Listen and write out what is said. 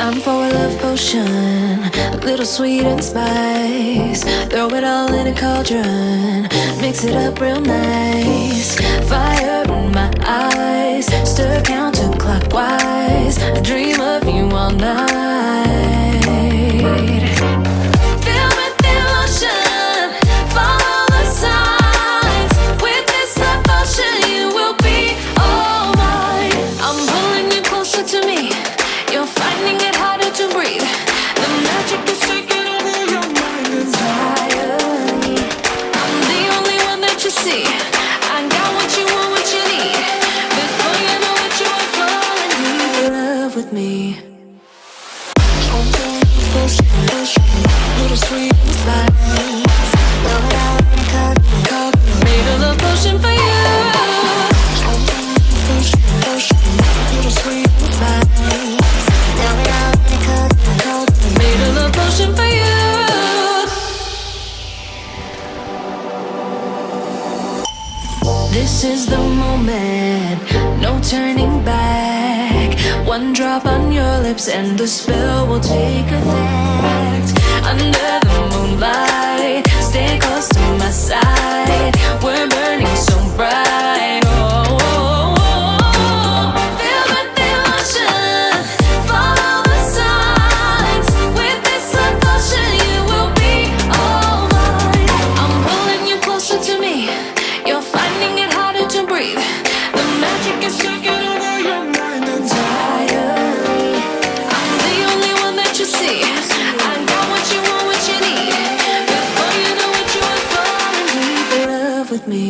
Time for a love potion, a little sweet and spice. Throw it all in a cauldron, mix it up real nice. Fire in my eyes, stir counterclockwise. I dream of you all night. Fill with devotion, follow the signs. With this devotion, you will be all mine. I'm pulling you closer to me. You're finding it harder to breathe. The magic is taking over your mind entirely. I'm the only one that you see. I got what you want, what you need. Before you know it, you are falling deep in love with me. Little sweet spice. Made a love potion for you. Little sweet spice. Made a love potion for you. This is the moment, no turning back. One drop on your lips and the spell will take effect. Under the moonlight, stay close to my side. We're burning so bright. Oh, oh, oh. Feel the devotion, follow the signs. With this devotion, you will be all mine. I'm pulling you closer to me. You're finding it harder to breathe. The magic is taking over your mind entirely. I'm the only one that you see. I got what you want, what you need. Before you know it, you are falling deep in love with me.